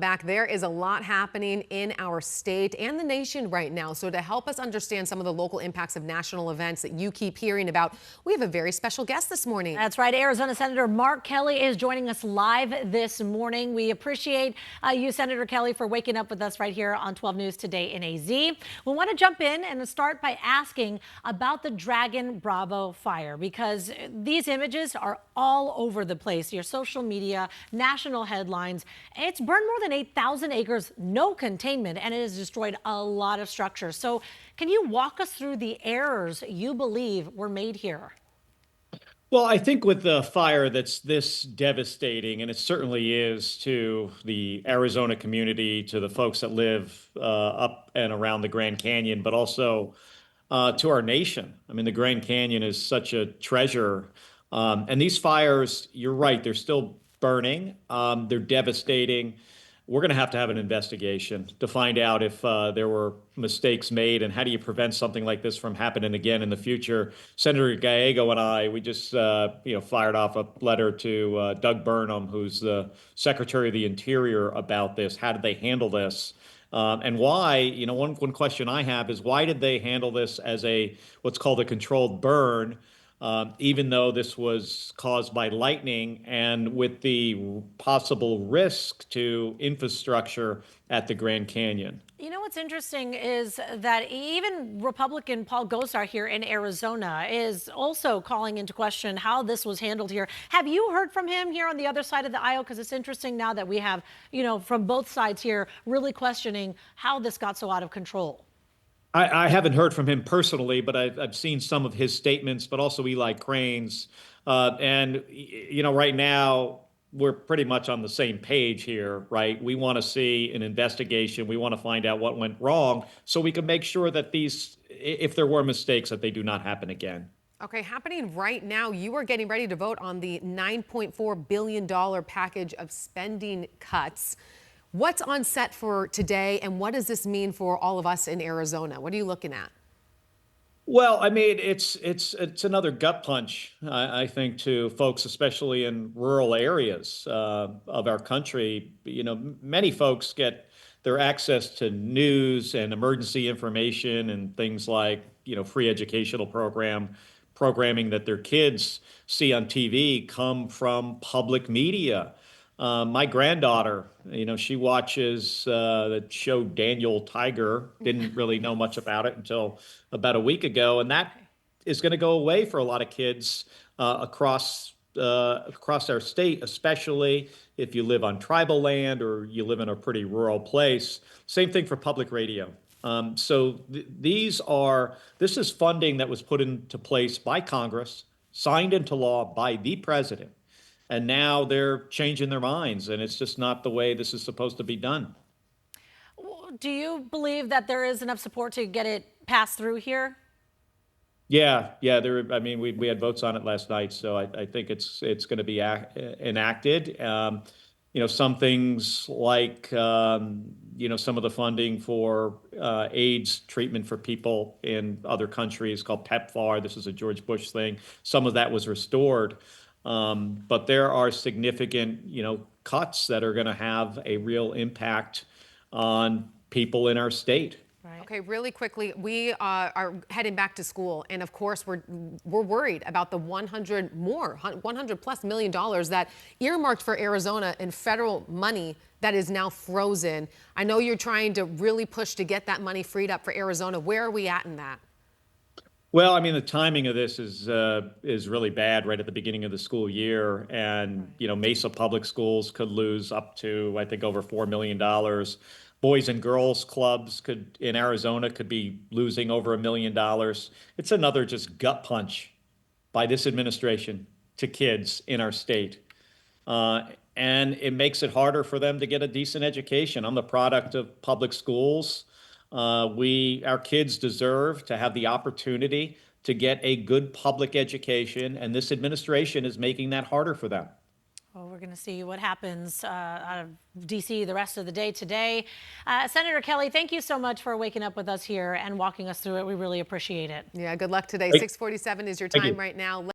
Back there is a lot happening in our state and the nation right now. So to help us understand some of the local impacts of national events that you keep hearing about, we have a very special guest this morning. That's right. Arizona Senator Mark Kelly is joining us live this morning. We appreciate you, Senator Kelly, for waking up with us right here on 12 News Today in AZ. We want to jump in and start by asking about the Dragon Bravo fire, because these images are all over the place. Your social media, national headlines. It's burned more than 8,000 acres, no containment, and it has destroyed a lot of structures. So can you walk us through the errors you believe were made here? Well, I think with the fire that's this devastating, and it certainly is to the Arizona community, to the folks that live up and around the Grand Canyon, but also to our nation. I mean, the Grand Canyon is such a treasure. And these fires, you're right, they're still burning. They're devastating. We're going to have an investigation to find out if there were mistakes made, and how do you prevent something like this from happening again in the future. Senator Gallego and I, we just fired off a letter to Doug Burnham, who's the Secretary of the Interior, about this. How did they handle this? And why? One question I have is, why did they handle this as what's called a controlled burn? Even though this was caused by lightning and with the possible risk to infrastructure at the Grand Canyon. You know what's interesting is that even Republican Paul Gosar here in Arizona is also calling into question how this was handled here. Have you heard from him here on the other side of the aisle? Because it's interesting now that we have, from both sides here really questioning how this got so out of control. I haven't heard from him personally, but I've seen some of his statements, but also Eli Crane's. Right now, we're pretty much on the same page here, right? We want to see an investigation. We want to find out what went wrong so we can make sure that if there were mistakes, that they do not happen again. Okay, happening right now, you are getting ready to vote on the $9.4 billion package of spending cuts. What's on set for today, and what does this mean for all of us in Arizona? What are you looking at? Well, I mean, it's another gut punch, I think, to folks, especially in rural areas of our country. Many folks get their access to news and emergency information and things like, free educational programming that their kids see on TV come from public media. My granddaughter, she watches the show Daniel Tiger. Didn't really know much about it until about a week ago, and that is going to go away for a lot of kids across our state, especially if you live on tribal land or you live in a pretty rural place. Same thing for public radio. This is funding that was put into place by Congress, signed into law by the president. And now they're changing their minds, and it's just not the way this is supposed to be done. Do you believe that there is enough support to get it passed through here? Yeah. We had votes on it last night, so I think it's going to be enacted. Some things like some of the funding for AIDS treatment for people in other countries called PEPFAR. This is a George Bush thing. Some of that was restored. But there are significant, cuts that are going to have a real impact on people in our state. Right. Okay, really quickly, we are heading back to school, and of course, we're worried about the $100 plus million that earmarked for Arizona in federal money that is now frozen. I know you're trying to really push to get that money freed up for Arizona. Where are we at in that? Well, I mean, the timing of this is really bad right at the beginning of the school year. And, Mesa Public Schools could lose up to, I think, over $4 million. Boys and girls clubs in Arizona could be losing over $1 million. It's another just gut punch by this administration to kids in our state. And it makes it harder for them to get a decent education. I'm the product of public schools. Our kids deserve to have the opportunity to get a good public education, and this administration is making that harder for them. Well, we're going to see what happens out of D.C. the rest of the day today. Senator Kelly, thank you so much for waking up with us here and walking us through it. We really appreciate it. Yeah, good luck today. 6:47 is your time right now.